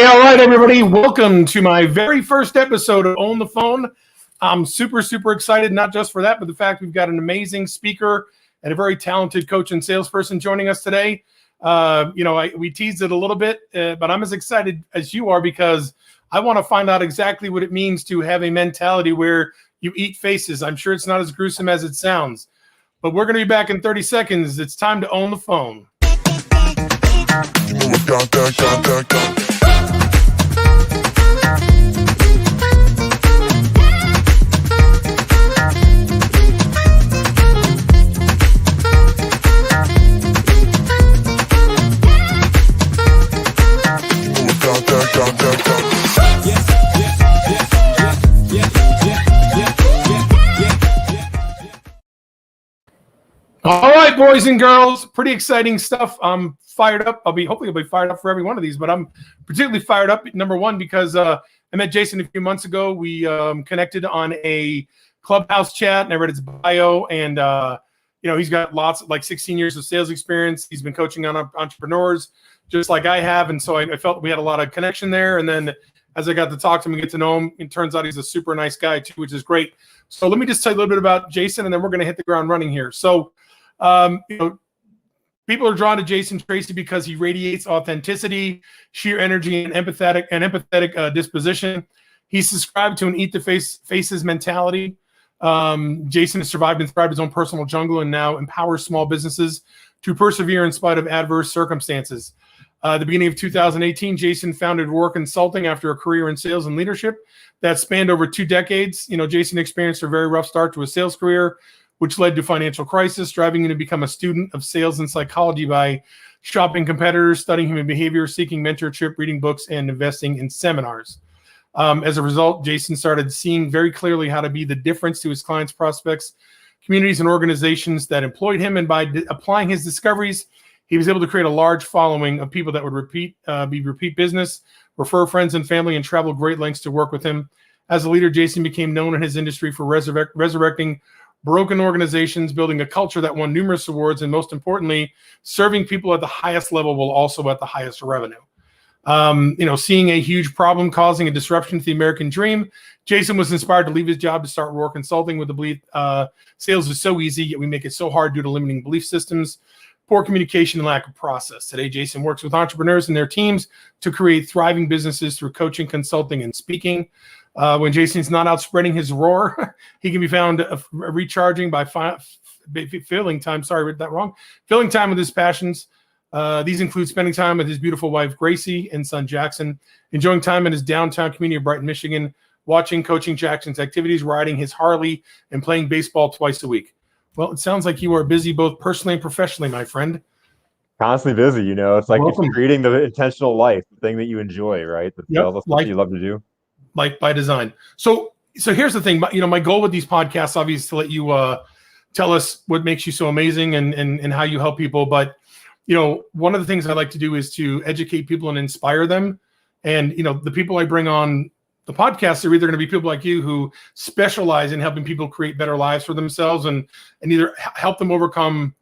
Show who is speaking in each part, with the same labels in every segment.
Speaker 1: all right, everybody. Welcome to my very first episode of Own the Phone. I'm super excited, not just for that, but the fact we've got an amazing speaker and a very talented coach and salesperson joining us today. We teased it a little bit, but I'm as excited as you are because I want to find out exactly what it means to have a mentality where you eat faces. I'm sure it's not as gruesome as it sounds, but we're going to be back in 30 seconds. It's time to own the phone. All right, boys and girls, pretty exciting stuff. I'm fired up. Hopefully I'll be fired up for every one of these, but I'm particularly fired up, number one, because I met Jason a few months ago. We connected on a Clubhouse chat, and I read his bio, and he's got lots, like 16 years of sales experience. He's been coaching on entrepreneurs just like I have, and so I felt we had a lot of connection there. And then as I got to talk to him and get to know him, it turns out he's a super nice guy too, which is great. So let me just tell you a little bit about Jason, and then we're going to hit the ground running here. So people are drawn to Jason Tracey because he radiates authenticity, sheer energy, and empathetic disposition. He's subscribed to an eat the faces mentality. Jason has survived and thrived his own personal jungle and now empowers small businesses to persevere in spite of adverse circumstances. At the beginning of 2018, Jason founded Roar Consulting after a career in sales and leadership that spanned over 2 decades. Jason experienced a very rough start to a sales career, which led to financial crisis, driving him to become a student of sales and psychology by shopping competitors, studying human behavior, seeking mentorship, reading books, and investing in seminars. As a result, Jason started seeing very clearly how to be the difference to his clients, prospects, communities, and organizations that employed him. And by applying his discoveries, he was able to create a large following of people that would repeat business, refer friends and family, and travel great lengths to work with him. As a leader, Jason became known in his industry for resurrecting broken organizations, building a culture that won numerous awards, and most importantly, serving people at the highest level while also at the highest revenue. Seeing a huge problem causing a disruption to the American dream, Jason was inspired to leave his job to start Roar Consulting with the belief sales is so easy, yet we make it so hard due to limiting belief systems, poor communication, and lack of process. Today, Jason works with entrepreneurs and their teams to create thriving businesses through coaching, consulting, and speaking. When Jason's not out spreading his roar, he can be found recharging by filling time. Sorry, I read that wrong. Filling time with his passions. These include spending time with his beautiful wife, Tracey, and son, Jackson, enjoying time in his downtown community of Brighton, Michigan, watching, coaching Jackson's activities, riding his Harley, and playing baseball twice a week. Well, it sounds like you are busy both personally and professionally, my friend.
Speaker 2: Constantly busy, It's like it's creating the intentional life, the thing that you enjoy, right? The stuff you love to do.
Speaker 1: Life by design. So here's the thing. My goal with these podcasts, obviously, is to let you tell us what makes you so amazing and how you help people. But one of the things I like to do is to educate people and inspire them. And the people I bring on the podcast are either going to be people like you who specialize in helping people create better lives for themselves and either help them overcome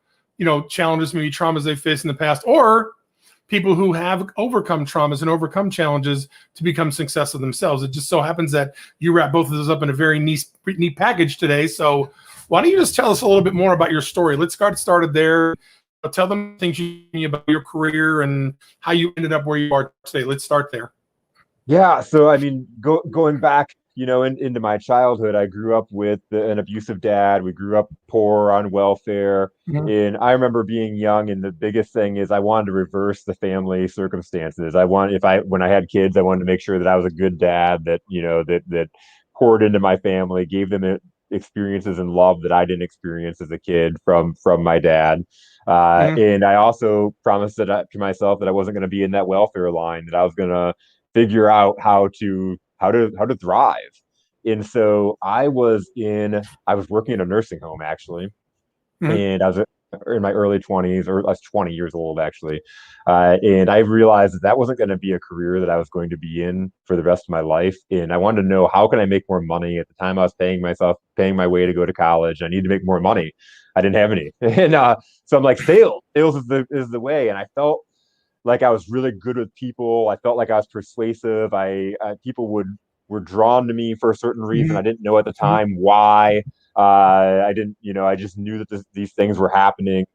Speaker 1: challenges, maybe traumas they faced in the past, or people who have overcome traumas and overcome challenges to become successful themselves. It just so happens that you wrap both of those up in a very neat package today. So why don't you just tell us a little bit more about your story? Let's get started there. Tell them things you know about your career and how you ended up where you are today. Let's start there.
Speaker 2: Yeah. So, going back, into my childhood, I grew up with an abusive dad. We grew up poor on welfare. Mm-hmm. And I remember being young, and the biggest thing is I wanted to reverse the family circumstances. When I had kids, I wanted to make sure that I was a good dad, that, that poured into my family, gave them experiences and love that I didn't experience as a kid from my dad. Mm-hmm. And I also promised to myself that I wasn't going to be in that welfare line, that I was going to figure out how to thrive. And so I was working in a nursing home, actually. Mm-hmm. And I was in my early 20s, or I was 20 years old, actually. And I realized that wasn't going to be a career that I was going to be in for the rest of my life. And I wanted to know, how can I make more money? At the time, I was paying my way to go to college. I needed to make more money. I didn't have any. And so I'm like, sales is the way. And I felt like I was really good with people. I felt like I was persuasive. People were drawn to me for a certain reason.
Speaker 1: Mhm.
Speaker 2: I didn't know at the
Speaker 1: Mhm.
Speaker 2: time why. I didn't, I just knew that these things were happening.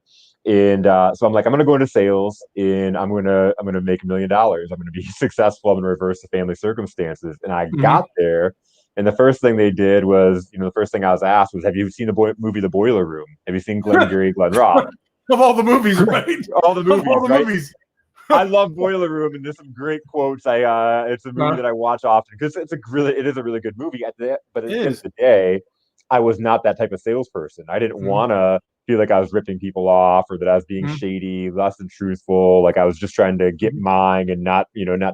Speaker 2: And so I'm like, I'm gonna go into sales, and I'm gonna make $1 million. I'm gonna be successful. I'm gonna reverse the family circumstances. And I
Speaker 1: Mhm.
Speaker 2: got there, and the first thing they did was, the first thing I was asked was, "Have you seen the movie The Boiler Room? Have you seen Glengarry Glen Ross?"
Speaker 1: Of all the movies, right?
Speaker 2: All the
Speaker 1: Of all
Speaker 2: movies,
Speaker 1: the
Speaker 2: right?
Speaker 1: movies.
Speaker 2: I love Boiler Room, and there's some great quotes. It's a movie
Speaker 1: Uh,
Speaker 2: that I watch often because it is a really good movie. But at
Speaker 1: it
Speaker 2: the end of
Speaker 1: is.
Speaker 2: the day, I was not that type of salesperson. I didn't
Speaker 1: Mhm.
Speaker 2: want to feel like I was ripping people off or that I was being
Speaker 1: Mhm.
Speaker 2: shady, less than truthful. Like I was just trying to get
Speaker 1: Mhm.
Speaker 2: mine and not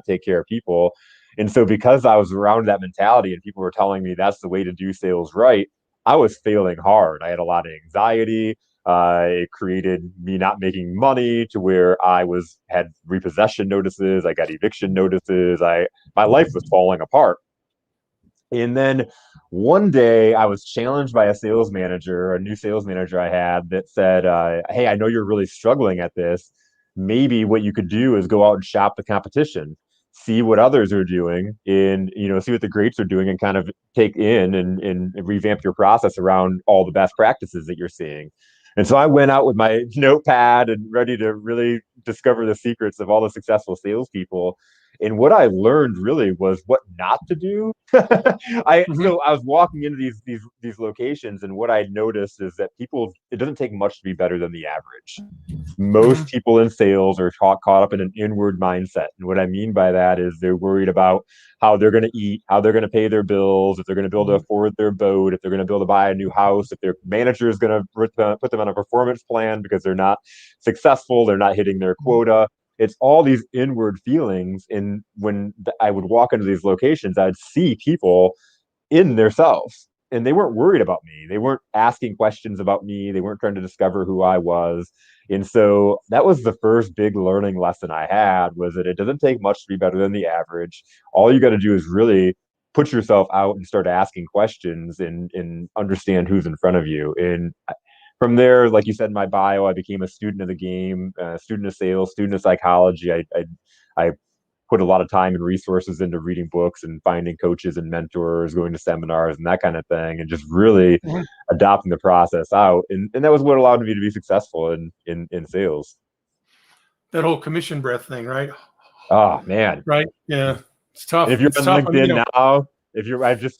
Speaker 2: take care of people. And so because I was around that mentality and people were telling me that's the way to do sales right, I was failing hard. I had a lot of anxiety. It created me not making money to where had repossession notices. I got eviction notices. My life was falling apart. And then one day I was challenged by a new sales manager I had that said, "Hey, I know you're really struggling at this. Maybe what you could do is go out and shop the competition, see what others are doing, and see what the greats are doing, and kind of take in and revamp your process around all the best practices that you're seeing." And so I went out with my notepad and ready to really discover the secrets of all the successful salespeople. And what I learned really was what not to do.
Speaker 1: Mhm.
Speaker 2: So I was walking into these locations, and what I noticed is that it doesn't take much to be better than the average. Most
Speaker 1: Mhm.
Speaker 2: people in sales are caught up in an inward mindset. And what I mean by that is they're worried about how they're going to eat, how they're going to pay their bills, if they're going to be able to
Speaker 1: Mhm.
Speaker 2: afford their boat, if they're going to be able to buy a new house, if their manager is going to put them on a performance plan because they're not successful, they're not hitting their quota. It's all these inward feelings. And when I would walk into these locations, I'd see people in themselves, and they weren't worried about me. They weren't asking questions about me. They weren't trying to discover who I was. And so that was the first big learning lesson I had, was that it doesn't take much to be better than the average. All you got to do is really put yourself out and start asking questions and understand who's in front of you. And from there, like you said in my bio, I became a student of the game, student of sales, student of psychology. I put a lot of time and resources into reading books and finding coaches and mentors, going to seminars and that kind of thing, and just really
Speaker 1: Mhm.
Speaker 2: adopting the process out. And that was what allowed me to be successful in sales.
Speaker 1: That whole commission breath thing, right?
Speaker 2: Oh man.
Speaker 1: Right. Yeah. It's
Speaker 2: And
Speaker 1: tough.
Speaker 2: if you're
Speaker 1: It's
Speaker 2: on
Speaker 1: tough.
Speaker 2: LinkedIn now,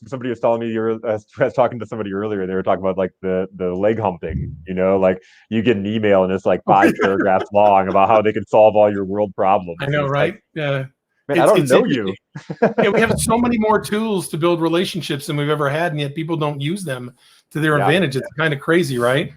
Speaker 2: somebody was telling me I was talking to somebody earlier. They were talking about like the leg humping. Like you get an email and it's like
Speaker 1: Oh,
Speaker 2: 5 paragraphs long about how they can solve all your world
Speaker 1: I
Speaker 2: problems, and
Speaker 1: know,
Speaker 2: it's like,
Speaker 1: right? Yeah.
Speaker 2: man, I
Speaker 1: It's
Speaker 2: don't
Speaker 1: it's
Speaker 2: know
Speaker 1: interesting.
Speaker 2: you.
Speaker 1: Yeah, we have so many more tools to build relationships than we've ever had, and yet people don't use them to their
Speaker 2: Yeah.
Speaker 1: advantage. It's kind of crazy, right?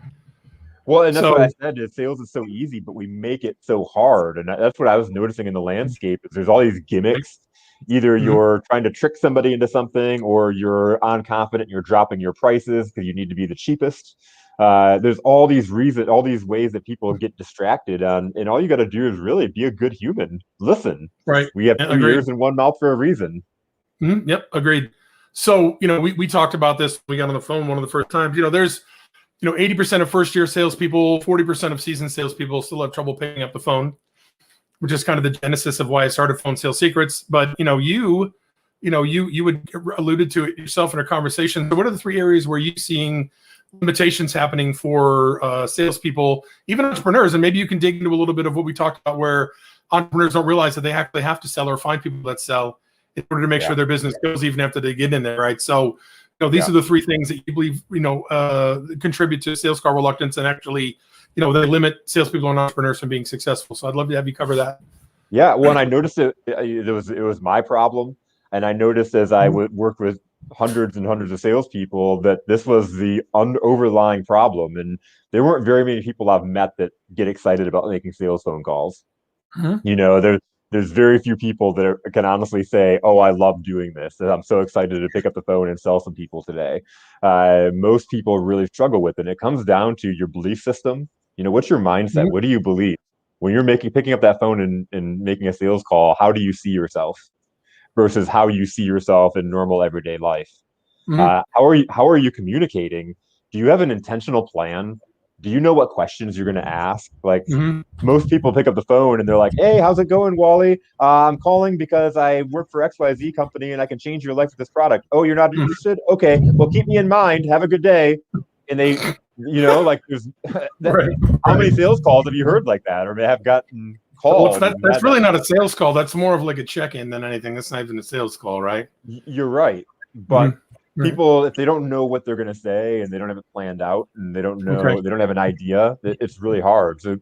Speaker 2: Well, and that's what I
Speaker 1: So,
Speaker 2: said. Is sales is so easy, but we make it so hard, and that's what I was noticing in the landscape. Is there's all these gimmicks. Either
Speaker 1: mhm.
Speaker 2: you're trying to trick somebody into something, or you're unconfident. And you're dropping your prices because you need to be the cheapest. There's all these ways that people get distracted, and all you got to do is really be a good human. Listen,
Speaker 1: Right.
Speaker 2: we have
Speaker 1: Yeah,
Speaker 2: two
Speaker 1: agreed.
Speaker 2: ears and one mouth for a reason.
Speaker 1: Yep, agreed. So, we talked about this. We got on the phone one of the first times. There's 80% of first year salespeople, 40% of seasoned salespeople still have trouble picking up the phone, which is kind of the genesis of why I started Phone Sales Secrets. But you would alluded to it yourself in our conversation. So what are the three areas where you seeing limitations happening for salespeople, even entrepreneurs? And maybe you can dig into a little bit of what we talked about, where entrepreneurs don't realize that they actually have to sell or find people that sell in order to make
Speaker 2: Yeah,
Speaker 1: sure their business goes even after they get in there, right? So, these
Speaker 2: yeah.
Speaker 1: are the three things that you believe, contribute to sales call reluctance, and actually, they limit salespeople and entrepreneurs from being successful. So I'd love to have you cover that.
Speaker 2: Yeah, when I noticed it was my problem, and I noticed as I would work with hundreds and hundreds of salespeople that this was the overlying problem, and there weren't very many people I've met that get excited about making sales phone calls.
Speaker 1: Mhm.
Speaker 2: There's very few people that can honestly say, "Oh, I love doing this, and I'm so excited to pick up the phone and sell some people today." Most people really struggle with it. And it comes down to your belief system. What's your mindset?
Speaker 1: Mhm.
Speaker 2: What do you believe? When you're picking up that phone and making a sales call, how do you see yourself versus how you see yourself in normal everyday life?
Speaker 1: Mhm.
Speaker 2: How are you communicating? Do you have an intentional plan? do you know what questions you're going to ask? Like
Speaker 1: Mhm.
Speaker 2: most people pick up the phone and they're like, hey, how's it going, Wally? I'm calling because I work for XYZ company and I can change your life with this product. Oh, you're not
Speaker 1: Mhm.
Speaker 2: interested? Okay, well, keep me in mind. Have a good day. And they, like there's that,
Speaker 1: Right.
Speaker 2: how many
Speaker 1: Right.
Speaker 2: sales calls have you heard like that or may have gotten
Speaker 1: Well, it's
Speaker 2: called?
Speaker 1: not,
Speaker 2: And
Speaker 1: that's really not a sales call. That's more of like a check-in than anything. That's not even a sales call, right?
Speaker 2: you're right. But
Speaker 1: Mhm. Right.
Speaker 2: people, if they don't know what they're going to say and they don't have it planned out and they don't
Speaker 1: Okay.
Speaker 2: know, they don't have an idea, it's really hard. So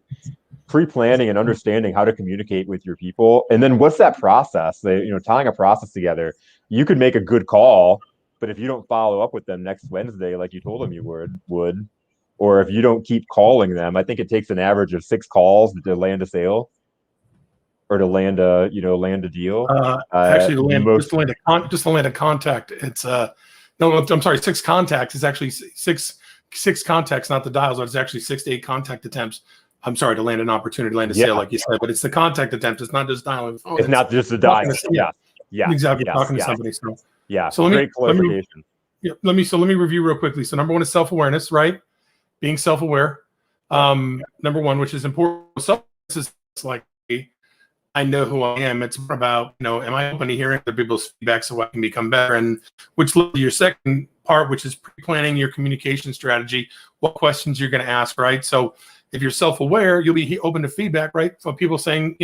Speaker 2: pre-planning and understanding how to communicate with your people, and then what's that process? Tying a process together. You could make a good call, but if you don't follow up with them next Wednesday, like you told them you would, or if you don't keep calling them, I think it takes an average of 6 calls to land a sale or to land a deal.
Speaker 1: Actually, to land
Speaker 2: Most
Speaker 1: just to land a contact, it's no, I'm sorry, 6 contacts. It's actually six contacts, not the dials. But it's actually 6 to 8 contact attempts. I'm sorry, to land an opportunity, land a sale,
Speaker 2: Yeah,
Speaker 1: like you said, but it's the contact attempt. It's not just dialing the phone.
Speaker 2: it's
Speaker 1: It's
Speaker 2: not just a
Speaker 1: talking
Speaker 2: dial.
Speaker 1: to, yeah,
Speaker 2: Yeah, yeah,
Speaker 1: exactly,
Speaker 2: yes,
Speaker 1: talking to
Speaker 2: yes,
Speaker 1: somebody. So,
Speaker 2: yeah.
Speaker 1: so
Speaker 2: Great clarification.
Speaker 1: let me review real quickly. So, number one is self awareness, right? Being self aware.
Speaker 2: Right.
Speaker 1: Number one, which is important. Self awareness is like, I know who I am. It's more about, am I open to hearing other people's feedback so I can become better? And which leads to your second part, which is pre-planning your communication strategy, what questions you're going to ask, right? So if you're self-aware, you'll be open to feedback, right? From people saying,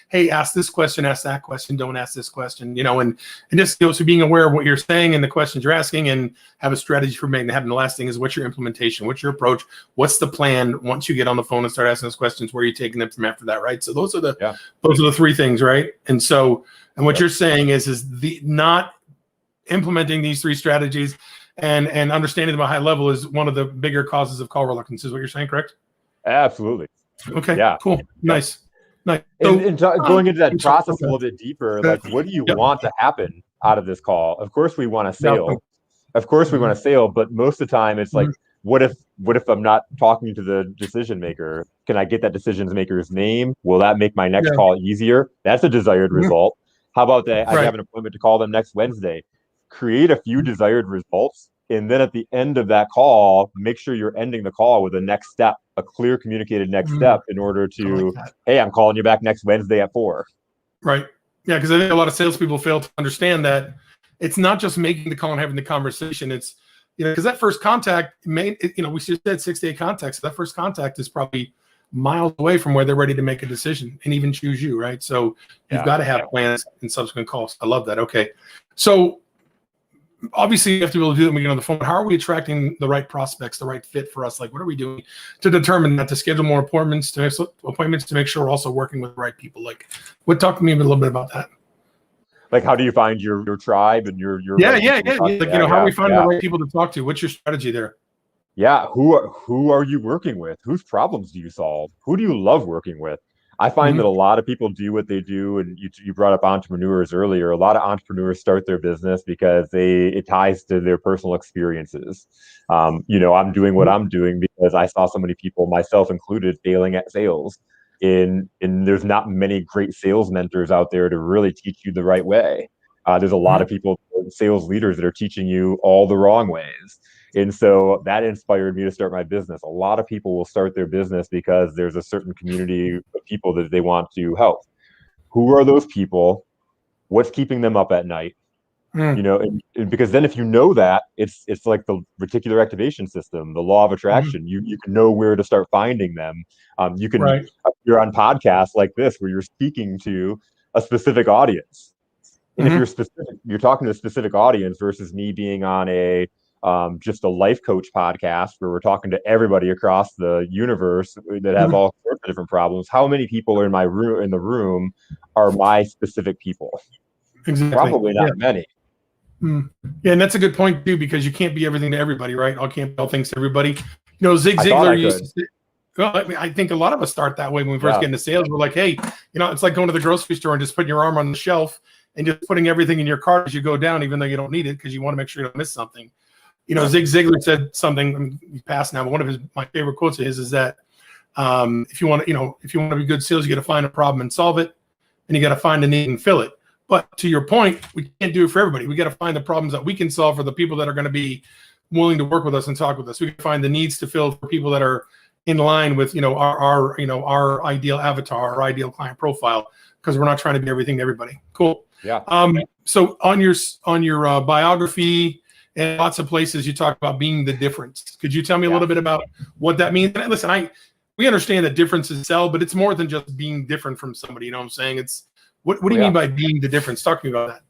Speaker 1: hey, ask this question, ask that question, don't ask this question, and just, so being aware of what you're saying and the questions you're asking and have a strategy for making that happen. The last thing is, what's your implementation? What's your approach? What's the plan once you get on the phone and start asking those questions? Where are you taking them from after that, right? So those are the 3 things, right? And so, and what you're saying is the not implementing these 3 strategies and understanding them at a high level is one of the bigger causes of call reluctance, is what you're saying, correct?
Speaker 2: Absolutely.
Speaker 1: Okay,
Speaker 2: Yeah.
Speaker 1: cool.
Speaker 2: Yep.
Speaker 1: Nice.
Speaker 2: And,
Speaker 1: So,
Speaker 2: and going into that process a
Speaker 1: okay.
Speaker 2: little bit deeper, like what do you
Speaker 1: Yep.
Speaker 2: want to happen out of this call? Of course we want a
Speaker 1: Yep.
Speaker 2: sale. Of course we want a sale, but most of the time it's like, what if I'm not talking to the decision maker? Can I get that decision maker's name? Will that make my next
Speaker 1: Yeah.
Speaker 2: call easier? That's a desired result. How about that? I
Speaker 1: Right.
Speaker 2: have an appointment to call them next Wednesday. Create a few desired results. And then at the end of that call, make sure you're ending the call with a next step, a clear communicated next step in order
Speaker 1: I like
Speaker 2: to,
Speaker 1: that.
Speaker 2: hey, I'm calling you back next Wednesday at 4.
Speaker 1: Right. Yeah, because I think a lot of salespeople fail to understand that it's not just making the call and having the conversation. It's, because that first contact we just said 6 to 8 contacts. So that first contact is probably miles away from where they're ready to make a decision and even choose you, right? So you've got to have plans and subsequent calls. I love that. Okay. So obviously you have to be able to do that when we get on the phone. How are we attracting the right prospects, the right fit for us? Like, what are we doing to determine that, to schedule more appointments to make sure we're also working with the right people? Like, talk to me a little bit about that.
Speaker 2: Like, how do you find your tribe and your
Speaker 1: Yeah.
Speaker 2: right people to talk to?
Speaker 1: Like, how are we finding the right people to talk to? What's your strategy there?
Speaker 2: Yeah, who are you working with? Whose problems do you solve? Who do you love working with? I find that a lot of people do what they do, and you brought up entrepreneurs earlier. A lot of entrepreneurs start their business because it ties to their personal experiences. I'm doing what I'm doing because I saw so many people, myself included, failing at sales. And there's not many great sales mentors out there to really teach you the right way. There's a lot of people, sales leaders, that are teaching you all the wrong ways. And so that inspired me to start my business. A lot of people will start their business because there's a certain community of people that they want to help. Who are those people? What's keeping them up at night? And because then if you know that, it's like the reticular activation system, the law of attraction. You can know where to start finding them. You're on podcasts like this where you're speaking to a specific audience. And if you're talking to a specific audience versus me being on just a life coach podcast where we're talking to everybody across the universe that has all sorts of different problems. How many people are in the room are my specific people?
Speaker 1: Exactly.
Speaker 2: Probably not many.
Speaker 1: Yeah, and that's a good point too, because you can't be everything to everybody, right? I can't be all things to everybody. Zig Ziglar used to say, well, I think a lot of us start that way when we first get into sales. We're like, hey, it's like going to the grocery store and just putting your arm on the shelf and just putting everything in your cart as you go down, even though you don't need it, because you want to make sure you don't miss something. Zig Ziglar said something. I mean, he's passed now, but one of my favorite quotes of his is that if you want to be good sales, you got to find a problem and solve it, and you got to find a need and fill it. But to your point, we can't do it for everybody. We got to find the problems that we can solve for the people that are going to be willing to work with us and talk with us. We can find the needs to fill for people that are in line with, our ideal avatar, our ideal client profile, because we're not trying to be everything to everybody. Cool.
Speaker 2: Yeah.
Speaker 1: So on your biography and lots of places, you talk about being the difference. Could you tell me a little bit about what that means? And listen, we understand that differences sell, but it's more than just being different from somebody. You know what I'm saying? It's what do you mean by being the difference? Talk to me about that.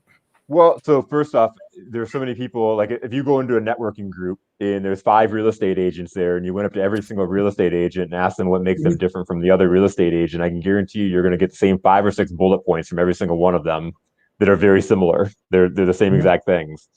Speaker 2: Well, so first off, there's so many people, like if you go into a networking group and there's 5 real estate agents there and you went up to every single real estate agent and asked them what makes them different from the other real estate agent, I can guarantee you're going to get the same 5 or 6 bullet points from every single one of them that are very similar. They're the same exact things.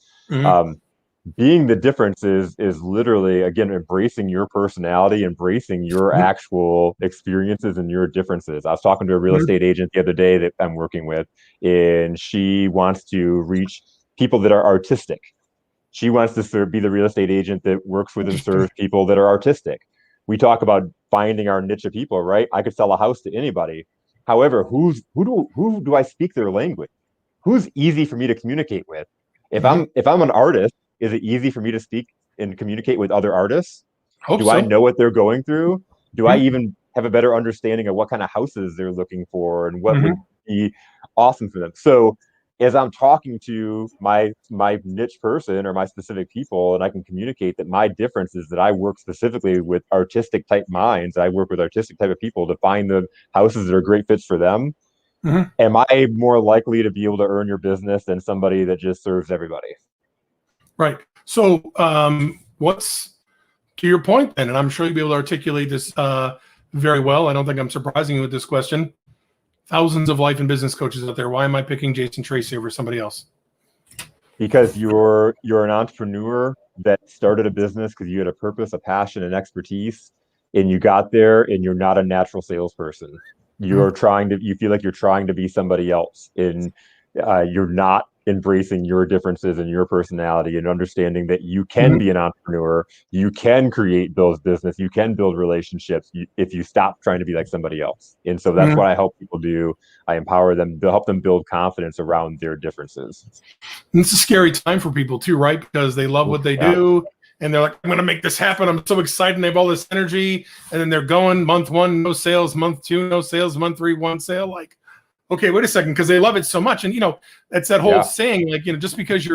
Speaker 2: Being the difference is literally, again, embracing your personality, embracing your actual experiences and your differences. I was talking to a real estate agent the other day that I'm working with, and she wants to reach people that are artistic. She wants to be the real estate agent that works with and serves people that are artistic. We talk about finding our niche of people, right? I could sell a house to anybody. However, who do I speak their language? Who's easy for me to communicate with? If I'm an artist, is it easy for me to speak and communicate with other artists? Do I know what they're going through? Do I even have a better understanding of what kind of houses they're looking for and what would be awesome for them? So as I'm talking to my niche person or my specific people, and I can communicate that my difference is that I work specifically with artistic type minds, I work with artistic type of people to find the houses that are great fits for them. Am I more likely to be able to earn your business than somebody that just serves everybody?
Speaker 1: Right. So what's to your point then, and I'm sure you'll be able to articulate this very well. I don't think I'm surprising you with this question. Thousands of life and business coaches out there. Why am I picking Jason Tracey over somebody else?
Speaker 2: Because you're an entrepreneur that started a business because you had a purpose, a passion, and expertise, and you got there, and you're not a natural salesperson. You feel like you're trying to be somebody else, and you're not embracing your differences and your personality and understanding that you can be an entrepreneur, you can build business, you can build relationships if you stop trying to be like somebody else. And so that's what I help people do. I empower them to help them build confidence around their differences.
Speaker 1: And it's a scary time for people too, right? Because they love what they do. And they're like, I'm going to make this happen. I'm so excited. And they have all this energy. And then they're going month 1, no sales, month 2, no sales, month 3, 1 sale. Like, okay, wait a second, because they love it so much. And, that's that whole saying, like, just because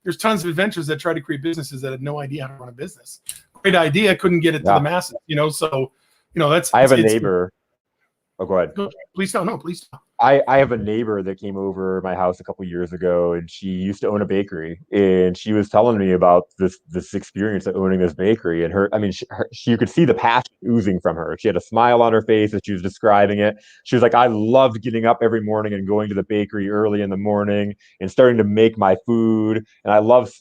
Speaker 1: there's tons of adventures that try to create businesses that had no idea how to run a business. Great idea, couldn't get it to the masses, so,
Speaker 2: I have a neighbor. Oh, go ahead.
Speaker 1: Please don't. No, please don't.
Speaker 2: I have a neighbor that came over my house a couple years ago, and she used to own a bakery, and she was telling me about this experience of owning this bakery. And you could see the passion oozing from her. She had a smile on her face as she was describing it. She was like, I loved getting up every morning and going to the bakery early in the morning and starting to make my food. And I loved,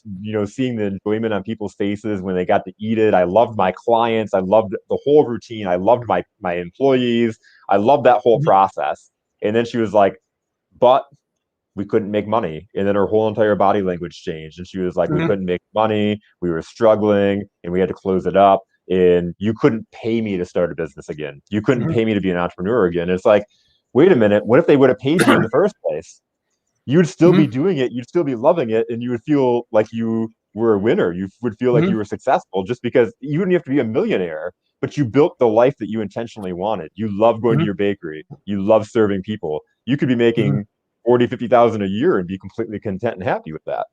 Speaker 2: seeing the enjoyment on people's faces when they got to eat it. I loved my clients. I loved the whole routine. I loved my employees. I loved that whole process. And then she was like, but we couldn't make money. And then her whole entire body language changed. And she was like, we couldn't make money. We were struggling and we had to close it up. And you couldn't pay me to start a business again. You couldn't pay me to be an entrepreneur again. And it's like, wait a minute. What if they would have paid you in the first place? You would still be doing it. You'd still be loving it. And you would feel like you were a winner. You would feel like you were successful just because you wouldn't have to be a millionaire. But you built the life that you intentionally wanted. You love going to your bakery. You love serving people. You could be making 40, 50,000 a year and be completely content and happy with that.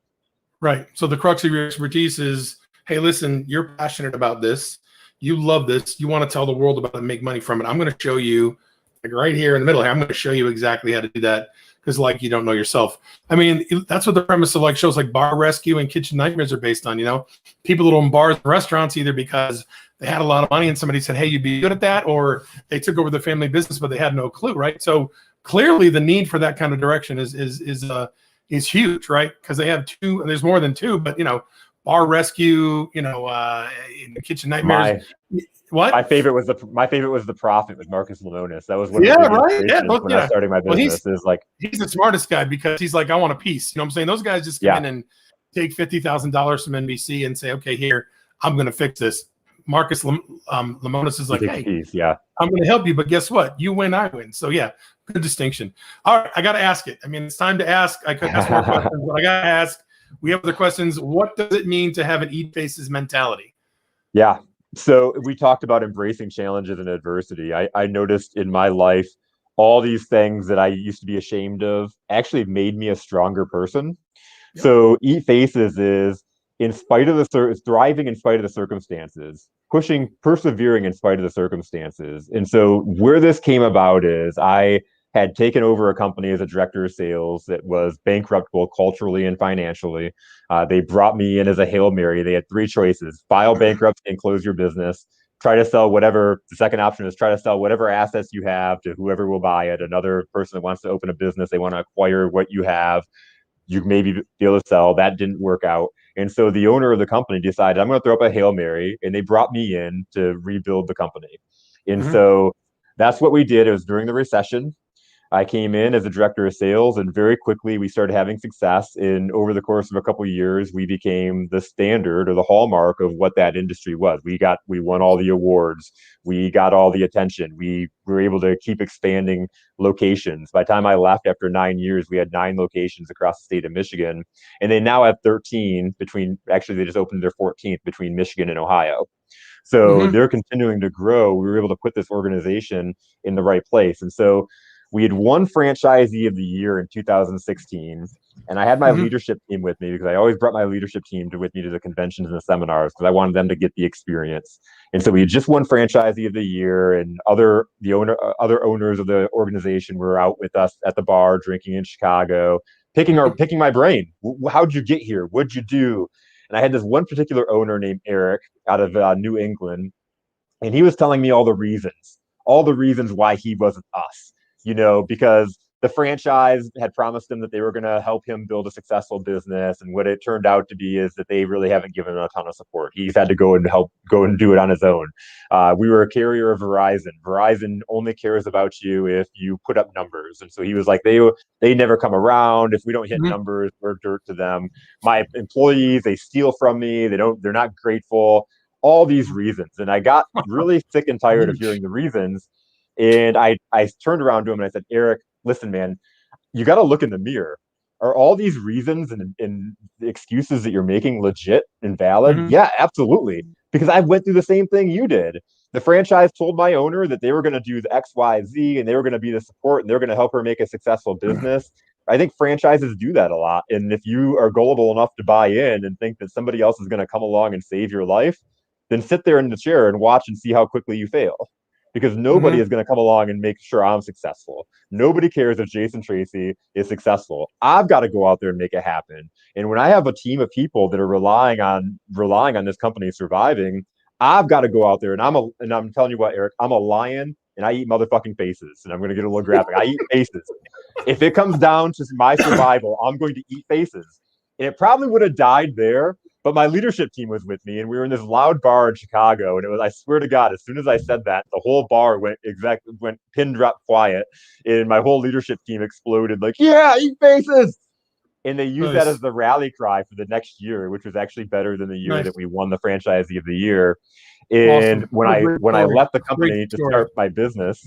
Speaker 1: Right. So the crux of your expertise is, hey, listen, you're passionate about this. You love this. You want to tell the world about it and make money from it. I'm going to show you, like right here in the middle here, I'm going to show you exactly how to do that. Because like you don't know yourself. I mean, that's what the premise of like shows like Bar Rescue and Kitchen Nightmares are based on. People that own bars and restaurants either because they had a lot of money and somebody said, hey, you'd be good at that, or they took over the family business but they had no clue, right? So clearly the need for that kind of direction is huge, right? Because they have 2, and there's more than 2, but Bar Rescue, Kitchen Nightmares. What?
Speaker 2: My favorite was the Prophet with Marcus Lemonis. That was one of
Speaker 1: the right.
Speaker 2: When I started my business.
Speaker 1: He's the smartest guy because he's like, I want a piece. You know what I'm saying? Those guys just come in and take $50,000 from NBC and say, okay, here, I'm going to fix this. Marcus Lemonis is like, hey, I'm going to help you, but guess what? You win, I win. So good distinction. All right, I got to ask it. I mean, it's time to ask. I could ask more questions, but I got to ask. We have other questions. What does it mean to have an eat faces mentality?
Speaker 2: Yeah. So we talked about embracing challenges and adversity. I noticed in my life all these things that I used to be ashamed of actually made me a stronger person.
Speaker 1: Yep.
Speaker 2: So eat faces is in spite of thriving in spite of the circumstances, pushing, persevering in spite of the circumstances. And so where this came about is I had taken over a company as a director of sales that was bankrupt both culturally and financially. They brought me in as a Hail Mary. They had three choices: file bankruptcy and close your business, try to sell whatever. The second option is try to sell whatever assets you have to whoever will buy it. Another person that wants to open a business, they want to acquire what you have, you maybe be able to sell. That didn't work out. And so the owner of the company decided, I'm going to throw up a Hail Mary. And they brought me in to rebuild the company. And
Speaker 1: Mm-hmm.
Speaker 2: so that's what we did. It was during the recession. I came in as a director of sales, and very quickly we started having success. And over the course of a couple of years, we became the standard or the hallmark of what that industry was. We won all the awards, we got all the attention, we were able to keep expanding locations. By the time I left after 9 years, we had 9 locations across the state of Michigan, and they now have 13 between. Actually, they just opened their 14th between Michigan and Ohio. So
Speaker 1: Mm-hmm.
Speaker 2: they're continuing to grow. We were able to put this organization in the right place. And so we had won franchisee of the year in 2016. And I had my
Speaker 1: Mm-hmm.
Speaker 2: leadership team with me because I always brought my leadership team with me to the conventions and the seminars because I wanted them to get the experience. And so we had just won franchisee of the year, and other owners of the organization were out with us at the bar drinking in Chicago, picking my brain. How'd you get here? What'd you do? And I had this one particular owner named Eric out of New England, and he was telling me all the reasons why he wasn't us, because the franchise had promised him that they were going to help him build a successful business. And what it turned out to be is that they really haven't given him a ton of support. He's had to go and do it on his own. We were a carrier of Verizon. Verizon only cares about you if you put up numbers. And so he was like, they never come around. If we don't hit
Speaker 1: Mm-hmm.
Speaker 2: numbers, we're dirt to them. My employees, they steal from me. They're not grateful, all these reasons. And I got really sick and tired of hearing the reasons. And I turned around to him and I said, Eric, listen, man, you got to look in the mirror. Are all these reasons and excuses that you're making legit and valid?
Speaker 1: Mm-hmm.
Speaker 2: Yeah, absolutely. Because I went through the same thing you did. The franchise told my owner that they were going to do the X, Y, Z, and they were going to be the support and they're going to help her make a successful business. I think franchises do that a lot. And if you are gullible enough to buy in and think that somebody else is going to come along and save your life, then sit there in the chair and watch and see how quickly you fail. Because nobody
Speaker 1: Mm-hmm.
Speaker 2: is going to come along and make sure I'm successful. Nobody cares if Jason Tracey is successful. I've got to go out there and make it happen. And when I have a team of people that are relying on this company surviving, I've got to go out there, and I'm telling you what, Eric, I'm a lion and I eat motherfucking faces. And I'm going to get a little graphic. I eat faces. If it comes down to my survival, I'm going to eat faces. And it probably would have died there, but my leadership team was with me, and we were in this loud bar in Chicago. And it was, I swear to God, as soon as I said that, the whole bar went pin drop quiet, and my whole leadership team exploded like, "Yeah, eat faces!" And they used that as
Speaker 1: Nice.
Speaker 2: the rally cry for the next year, which was actually better than the year
Speaker 1: Nice.
Speaker 2: that we won the franchisee of the year. And
Speaker 1: Awesome. What a great
Speaker 2: when I
Speaker 1: story.
Speaker 2: left the
Speaker 1: Great
Speaker 2: company to
Speaker 1: story.
Speaker 2: start my business,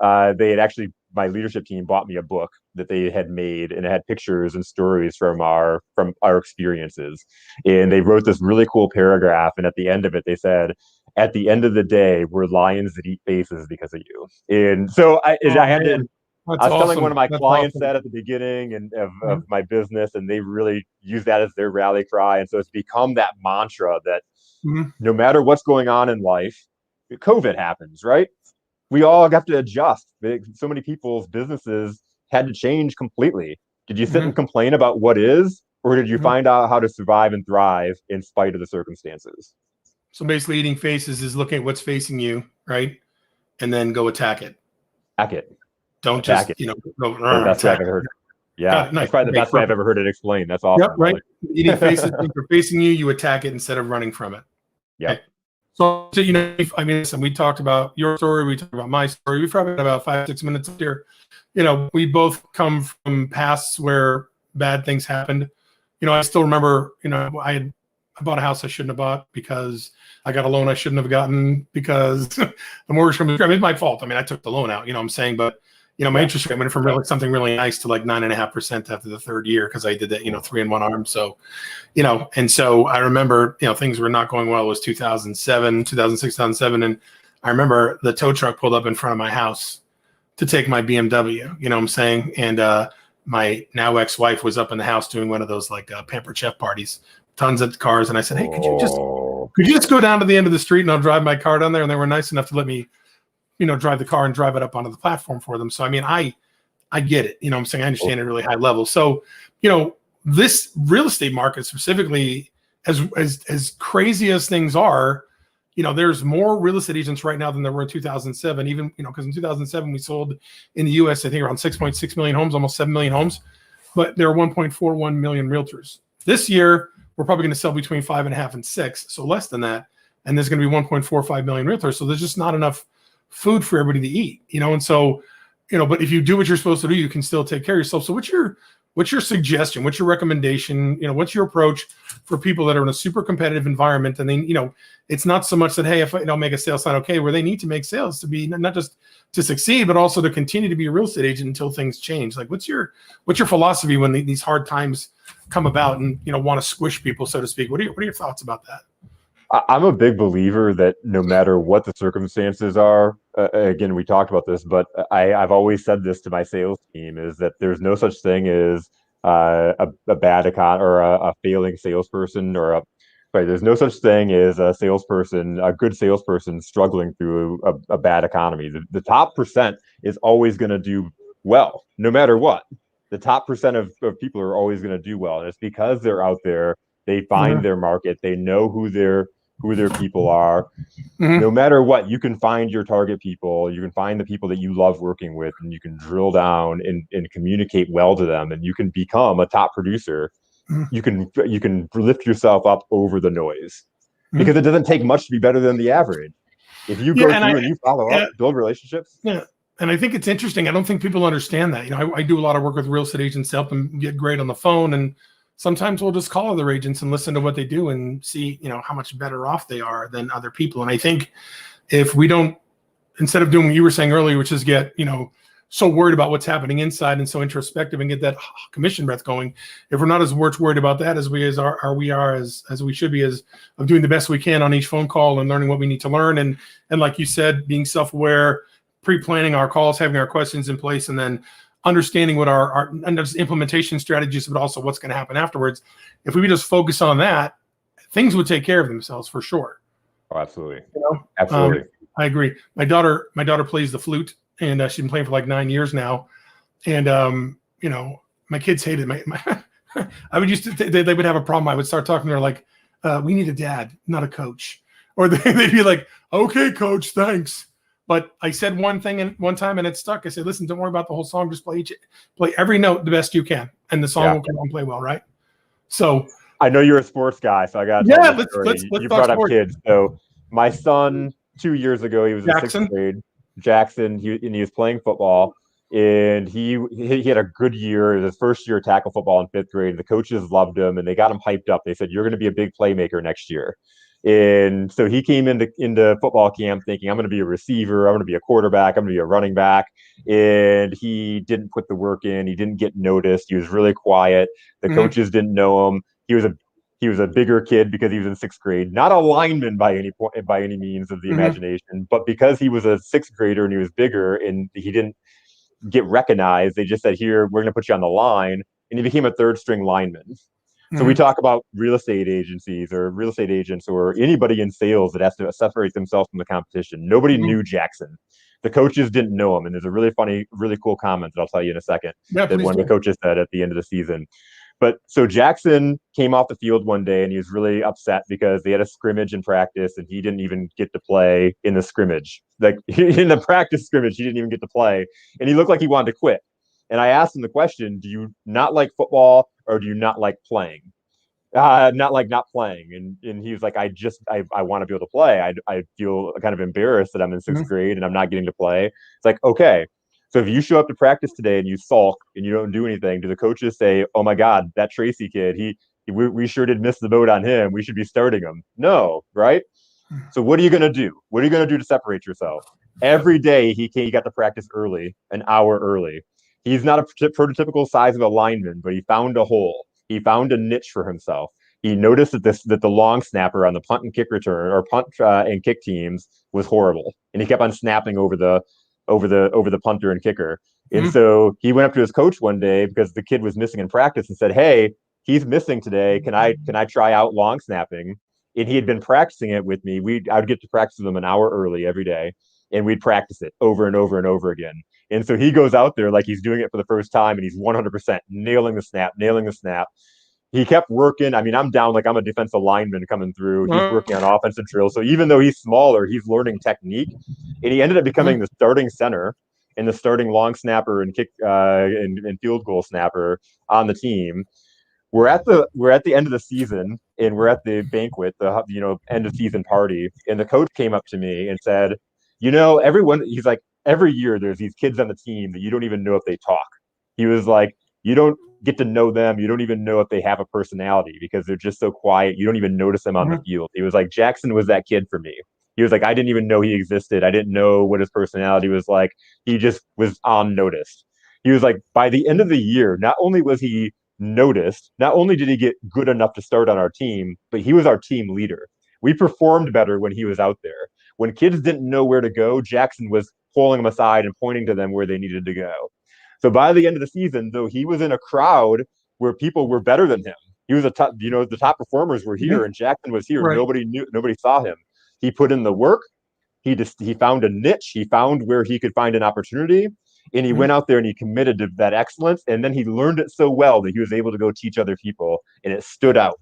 Speaker 2: they had actually my leadership team bought me a book that they had made, and it had pictures and stories from our experiences. And they wrote this really cool paragraph, and at the end of it, they said, "At the end of the day, we're lions that eat faces because of you." And so
Speaker 1: Oh
Speaker 2: I had to.
Speaker 1: man, that's
Speaker 2: I was telling one
Speaker 1: awesome.
Speaker 2: of my
Speaker 1: That's
Speaker 2: clients
Speaker 1: awesome.
Speaker 2: that at the beginning of
Speaker 1: Mhm.
Speaker 2: my business, and they really use that as their rally cry. And so it's become that mantra that
Speaker 1: Mhm.
Speaker 2: no matter what's going on in life, COVID happens, right? We all have to adjust. So many people's businesses had to change completely. Did you sit and
Speaker 1: Mhm.
Speaker 2: complain about what is, or did you
Speaker 1: Mhm.
Speaker 2: find out how to survive and thrive in spite of the circumstances?
Speaker 1: So basically, eating faces is looking at what's facing you, right, and then go attack it.
Speaker 2: Attack it.
Speaker 1: Don't
Speaker 2: Attack
Speaker 1: just
Speaker 2: it.
Speaker 1: go
Speaker 2: The best way
Speaker 1: attack
Speaker 2: I've ever
Speaker 1: it.
Speaker 2: heard. Yeah,
Speaker 1: Got it. Nice.
Speaker 2: that's probably the
Speaker 1: Okay.
Speaker 2: best way I've
Speaker 1: Perfect.
Speaker 2: ever heard it explained. That's
Speaker 1: Yep.
Speaker 2: awesome. I
Speaker 1: Right.
Speaker 2: like.
Speaker 1: Eating faces, things are facing you. You attack it instead of running from it.
Speaker 2: Yep.
Speaker 1: Okay. So I mean, listen, we talked about your story. We talked about my story. We've probably got about 5, 6 minutes here. We both come from pasts where bad things happened. I still remember, I bought a house I shouldn't have bought because I got a loan I shouldn't have gotten because the mortgage company, I mean, it's my fault. I mean, I took the loan out, what I'm saying, but my interest rate went from really something really nice to like 9.5% after the third year because I did that, 3-in-1 arm. So, and so I remember, things were not going well. It was 2006, 2007. And I remember the tow truck pulled up in front of my house to take my BMW, you know what I'm saying? And my now ex-wife was up in the house doing one of those like Pampered Chef parties, tons of cars. And I said, hey, could you just go down to the end of the street and I'll drive my car down there? And they were nice enough to let me, drive the car and drive it up onto the platform for them. So, I mean, I get it, I'm saying I understand at a really high level. So, this real estate market specifically, as crazy as things are, there's more real estate agents right now than there were in 2007, even, because in 2007 we sold in the US, I think around 6.6 million homes, almost 7 million homes, but there are 1.41 million realtors. This year, we're probably going to sell between 5.5 and 6, so less than that. And there's going to be 1.45 million realtors. So there's just not enough food for everybody to eat, and so, but if you do what you're supposed to do, you can still take care of yourself. So what's your suggestion? What's your recommendation? What's your approach for people that are in a super competitive environment? And then, it's not so much that, hey, if I don't make a sale, it's not okay, where they need to make sales to be not just to succeed, but also to continue to be a real estate agent until things change. Like what's your philosophy when these hard times come about and, want to squish people, so to speak? What are your thoughts about that?
Speaker 2: I'm a big believer that no matter what the circumstances are, again, we talked about this, but I've always said this to my sales team, is that there's no such thing as a bad or a failing salesperson, there's no such thing as a good salesperson struggling through a bad economy. The top percent is always going to do well, no matter what. The top percent of people are always going to do well. And it's because they're out there, they find their market, they know who their people are. No matter what, you can find your target people, you can find the people that you love working with, and you can drill down and communicate well to them, and you can become a top producer. You can lift yourself up over the noise, because it doesn't take much to be better than the average. If you go through and you follow up, build relationships.
Speaker 1: Yeah. And I think it's interesting. I don't think people understand that. I do a lot of work with real estate agents to help them get great on the phone, and sometimes we'll just call other agents and listen to what they do and see, how much better off they are than other people. And I think if we don't, instead of doing what you were saying earlier, which is get, so worried about what's happening inside and so introspective and get that commission breath going, if we're not as worried about that as we should be, as of doing the best we can on each phone call and learning what we need to learn. And like you said, being self-aware, pre-planning our calls, having our questions in place, and then understanding what our implementation strategies, but also what's going to happen afterwards. If we just focus on that, things would take care of themselves for sure.
Speaker 2: Oh, absolutely. Absolutely.
Speaker 1: I agree. My daughter plays the flute, and she's been playing for like 9 years now. And, my kids hated my I would they would have a problem. I would start talking to her like, we need a dad, not a coach. Or they'd be like, okay, coach, thanks. But I said one thing one time and it stuck. I said, listen, don't worry about the whole song. Just play every note the best you can, and the song will come and play well, right? So
Speaker 2: I know you're a sports guy, so I got
Speaker 1: let's
Speaker 2: you brought up kids. So my son, 2 years ago, he was in sixth grade. Jackson, he was playing football, and he had a good year. It was his first year of tackle football in fifth grade. The coaches loved him, and they got him hyped up. They said, you're going to be a big playmaker next year. And so he came into football camp thinking, I'm going to be a receiver, I'm going to be a quarterback, I'm going to be a running back. And he didn't put the work in. He didn't get noticed. He was really quiet. The coaches didn't know him. He was a bigger kid because he was in sixth grade, not a lineman by any means of the imagination, but because he was a sixth grader and he was bigger and he didn't get recognized, they just said, here, we're going to put you on the line. And he became a third string lineman. So we talk about real estate agencies or real estate agents or anybody in sales that has to separate themselves from the competition. Nobody knew Jackson. The coaches didn't know him. And there's a really funny, really cool comment that I'll tell you in a second that one of the coaches said at the end of the season. But so Jackson came off the field one day and he was really upset because they had a scrimmage in practice and he didn't even get to play in the scrimmage. Like in the practice scrimmage, he didn't even get to play. And he looked like he wanted to quit. And I asked him the question, do you not like football or do you not like playing? Not like not playing. And he was like, I want to be able to play. I feel kind of embarrassed that I'm in sixth grade and I'm not getting to play. It's like, okay. So if you show up to practice today and you sulk and you don't do anything, do the coaches say, oh my God, that Tracey kid, we sure did miss the boat on him. We should be starting him. No, right? So what are you going to do? What are you going to do to separate yourself? Every day he got to practice early, an hour early. He's not a prototypical size of a lineman, but he found a hole. He found a niche for himself. He noticed that the long snapper on the punt and kick return or punt and kick teams was horrible, and he kept on snapping over the punter and kicker. And so he went up to his coach one day because the kid was missing in practice and said, "Hey, he's missing today. Can I try out long snapping?" And he had been practicing it with me. I would get to practice with him an hour early every day, and we'd practice it over and over and over again. And so he goes out there like he's doing it for the first time, and he's 100% nailing the snap. He kept working. I mean, I'm down like I'm a defensive lineman coming through. He's working on offensive drills. So even though he's smaller, he's learning technique. And he ended up becoming the starting center and the starting long snapper and kick and field goal snapper on the team. We're at the end of the season, and we're at the banquet, the end of season party, and the coach came up to me and said, he's like, every year there's these kids on the team that you don't even know if they talk. He was like, you don't get to know them. You don't even know if they have a personality because they're just so quiet. You don't even notice them on the field. He was like, Jackson was that kid for me. He was like, I didn't even know he existed. I didn't know what his personality was like. He just was unnoticed. He was like, by the end of the year, not only was he noticed, not only did he get good enough to start on our team, but he was our team leader. We performed better when he was out there. When kids didn't know where to go, Jackson was pulling them aside and pointing to them where they needed to go. So by the end of the season, though, he was in a crowd where people were better than him. He was the top performers were here, and Jackson was here. Right. Nobody saw him. He put in the work. He found a niche. He found where he could find an opportunity, and he went out there and he committed to that excellence. And then he learned it so well that he was able to go teach other people, and it stood out.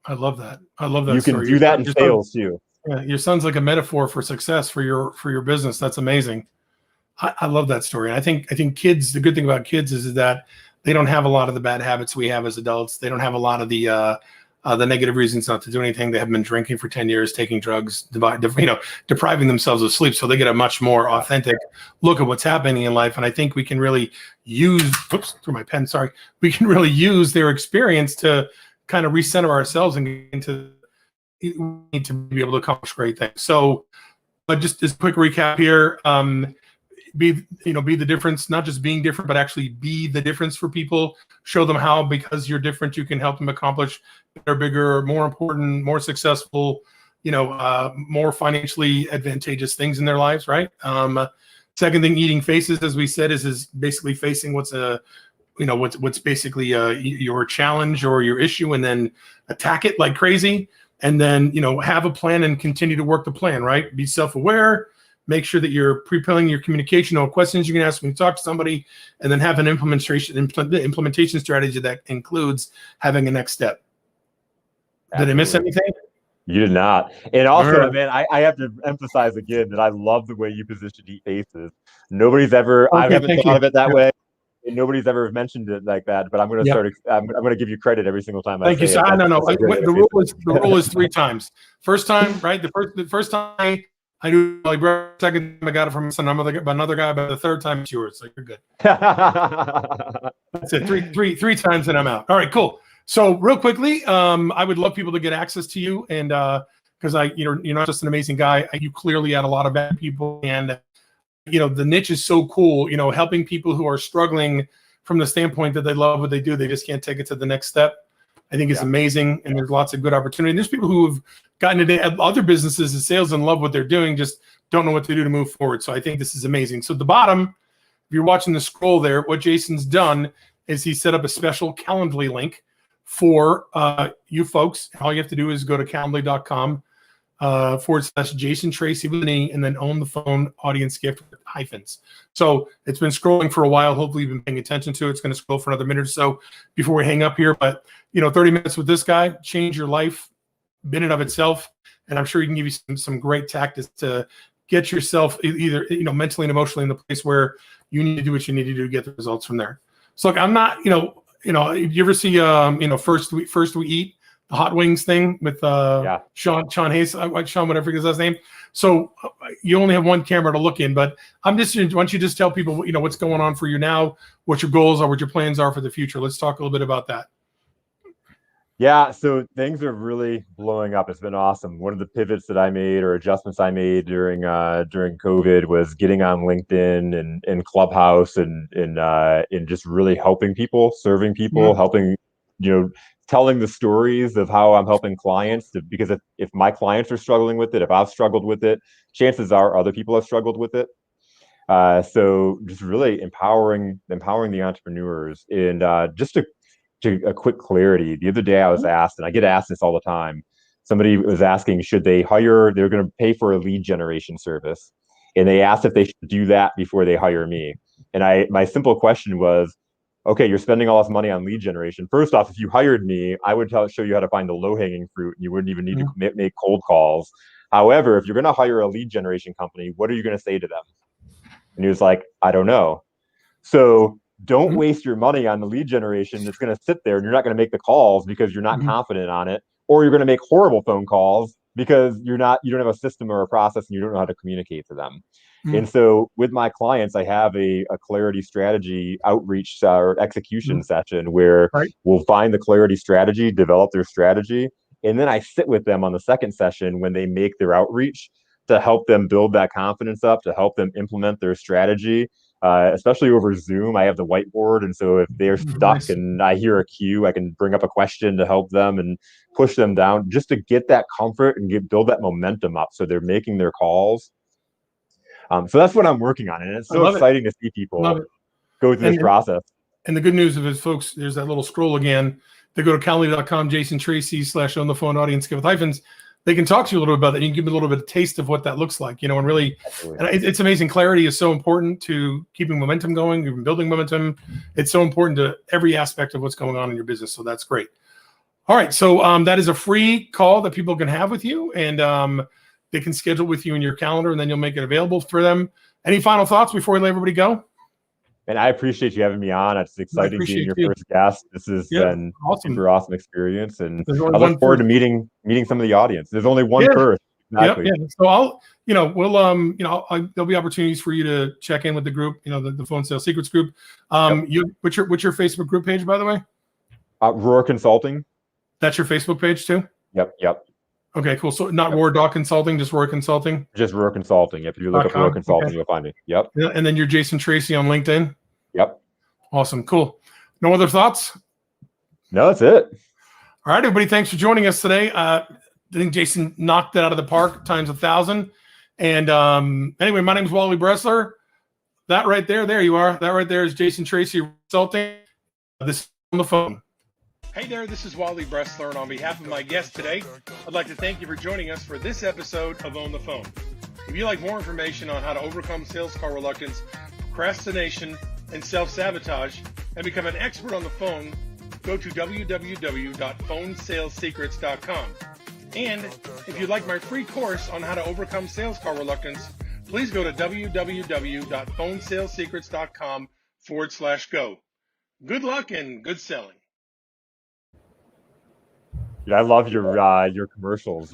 Speaker 1: I love that. I love that.
Speaker 2: You can do that in sales too.
Speaker 1: Yeah, your son's like a metaphor for success for your business. That's amazing. I love that story. And I think kids, the good thing about kids is that they don't have a lot of the bad habits we have as adults. They don't have a lot of the negative reasons not to do anything. They have been drinking for 10 years, taking drugs, depriving themselves of sleep. So they get a much more authentic look at what's happening in life. And I think we can really use, we can really use their experience to kind of recenter ourselves and get into, we need to be able to accomplish great things. So, but just as a quick recap here, be the difference, not just being different, but actually be the difference for people. Show them how, because you're different, you can help them accomplish better, bigger, more important, more successful, more financially advantageous things in their lives, right? Second thing, eating faces, as we said, is basically facing what's basically your challenge or your issue, and then attack it like crazy, and then have a plan and continue to work the plan, right? Be self-aware. Make sure that you're preparing your communication, or questions you can ask when you talk to somebody, and then have an implementation strategy that includes having a next step. Absolutely. Did I miss anything?
Speaker 2: You did not. And also, man, I have to emphasize again that I love the way you positioned Eat Faces. I haven't thought of it that way. And nobody's ever mentioned it like that, but I'm going to start. I'm going to give you credit every single time.
Speaker 1: Thank you. So no. The rule is 3 times. First time, right? The first time I knew, like, second time I got it from another guy, but the third time it's yours. So you're good. That's it. Three times and I'm out. All right, cool. So real quickly, I would love people to get access to you, and because you're not just an amazing guy. You clearly add a lot of value to people, and the niche is so cool. Helping people who are struggling from the standpoint that they love what they do, they just can't take it to the next step. I think it's amazing, and there's lots of good opportunity. And there's people who have gotten into other businesses and sales and love what they're doing, just don't know what to do to move forward. So I think this is amazing. So at the bottom, if you're watching the scroll there, what Jason's done is he set up a special Calendly link for you folks. All you have to do is go to calendly.com /Jason Tracey with an E, and then own the phone audience gift with hyphens. So it's been scrolling for a while. Hopefully you've been paying attention to it. It's going to scroll for another minute or so before we hang up here. But 30 minutes with this guy, change your life in and of itself. And I'm sure he can give you some great tactics to get yourself either mentally and emotionally in the place where you need to do what you need to do to get the results from there. So look, I'm not you ever see First We Eat, the hot wings thing with Sean Hayes, Sean, whatever his last name. So you only have one camera to look in, but why don't you just tell people what's going on for you now, what your goals are, what your plans are for the future. Let's talk a little bit about that.
Speaker 2: Yeah, so things are really blowing up. It's been awesome. One of the pivots that I made or adjustments I made during COVID was getting on LinkedIn and Clubhouse and just really helping people, serving people,
Speaker 1: Mhm.
Speaker 2: helping, you know, telling the stories of how I'm helping clients because if my clients are struggling with it, if I've struggled with it, chances are other people have struggled with it. So just really empowering the entrepreneurs and just to a quick clarity. The other day I was asked, and I get asked this all the time. Somebody was asking, should they hire? They're going to pay for a lead generation service, and they asked if they should do that before they hire me. And my simple question was, okay, you're spending all this money on lead generation. First off, if you hired me, I would show you how to find the low hanging fruit, and you wouldn't even need to
Speaker 1: Mhm.
Speaker 2: make cold calls. However, if you're going to hire a lead generation company, what are you going to say to them? And he was like, I don't know. So don't
Speaker 1: Mhm.
Speaker 2: waste your money on the lead generation that's going to sit there and you're not going to make the calls because you're not
Speaker 1: Mhm.
Speaker 2: confident on it, or you're going to make horrible phone calls because you don't have a system or a process and you don't know how to communicate to them.
Speaker 1: Mhm.
Speaker 2: And so with my clients, I have a clarity strategy outreach or execution
Speaker 1: Mhm.
Speaker 2: session where
Speaker 1: Right.
Speaker 2: we'll find the clarity strategy, develop their strategy, and then I sit with them on the second session when they make their outreach to help them build that confidence up, to help them implement their strategy, especially over Zoom. I have the whiteboard, and so if they're stuck
Speaker 1: Nice.
Speaker 2: and I hear a cue, I can bring up a question to help them and push them down, just to get that comfort and build that momentum up, so they're making their calls. So that's what I'm working on, and it's
Speaker 1: I
Speaker 2: so
Speaker 1: love it.
Speaker 2: exciting to see
Speaker 1: Love
Speaker 2: people
Speaker 1: it.
Speaker 2: go through this
Speaker 1: And
Speaker 2: process.
Speaker 1: And the good news of it, folks, there's that little scroll again. They go to calendly.com, Jason Tracey / on the phone audience with hyphens. They can talk to you a little bit about that. You can give them a little bit of taste of what that looks like, and really,
Speaker 2: Absolutely.
Speaker 1: and it's amazing. Clarity is so important to keeping momentum going, even building momentum. It's so important to every aspect of what's going on in your business. So that's great. All right. So that is a free call that people can have with you, and they can schedule with you in your calendar, and then you'll make it available for them. Any final thoughts before we let everybody go?
Speaker 2: And I appreciate you having me on. It's
Speaker 1: I
Speaker 2: exciting being
Speaker 1: appreciate
Speaker 2: your
Speaker 1: you.
Speaker 2: first guest. This has
Speaker 1: Yeah.
Speaker 2: been a
Speaker 1: Awesome.
Speaker 2: super awesome experience, and
Speaker 1: There's only
Speaker 2: I look
Speaker 1: one
Speaker 2: forward
Speaker 1: first.
Speaker 2: to meeting some of the audience. There's only one
Speaker 1: Yeah.
Speaker 2: first.
Speaker 1: Yep.
Speaker 2: Exactly.
Speaker 1: Yeah. So we'll, there'll be opportunities for you to check in with the group, the phone sales secrets group.
Speaker 2: Yep.
Speaker 1: What's your Facebook group page, by the way?
Speaker 2: Roar Consulting.
Speaker 1: That's your Facebook page too?
Speaker 2: Yep. Yep.
Speaker 1: Okay, cool. So not
Speaker 2: Yep.
Speaker 1: Roar Doc Consulting, just Roar Consulting.com.
Speaker 2: Just Roar Consulting. If you look up Roar
Speaker 1: Okay.
Speaker 2: Consulting, you'll find me. Yep.
Speaker 1: Yeah, and then you're Jason Tracey on LinkedIn.
Speaker 2: Yep.
Speaker 1: Awesome. Cool. No other thoughts?
Speaker 2: No, that's it.
Speaker 1: All right, everybody. Thanks for joining us today. I think Jason knocked it out of the park times 1,000. And anyway, my name is Wally Bressler. That right there you are. That right there is Jason Tracey Consulting. This is on the phone. Hey there, this is Wally Bressler, and on behalf of my guest today, I'd like to thank you for joining us for this episode of On the Phone. If you'd like more information on how to overcome sales call reluctance, procrastination, and self-sabotage, and become an expert on the phone, go to www.phonesalessecrets.com. And if you'd like my free course on how to overcome sales call reluctance, please go to www.phonesalessecrets.com/go. Good luck and good selling.
Speaker 2: Dude, I love your commercials.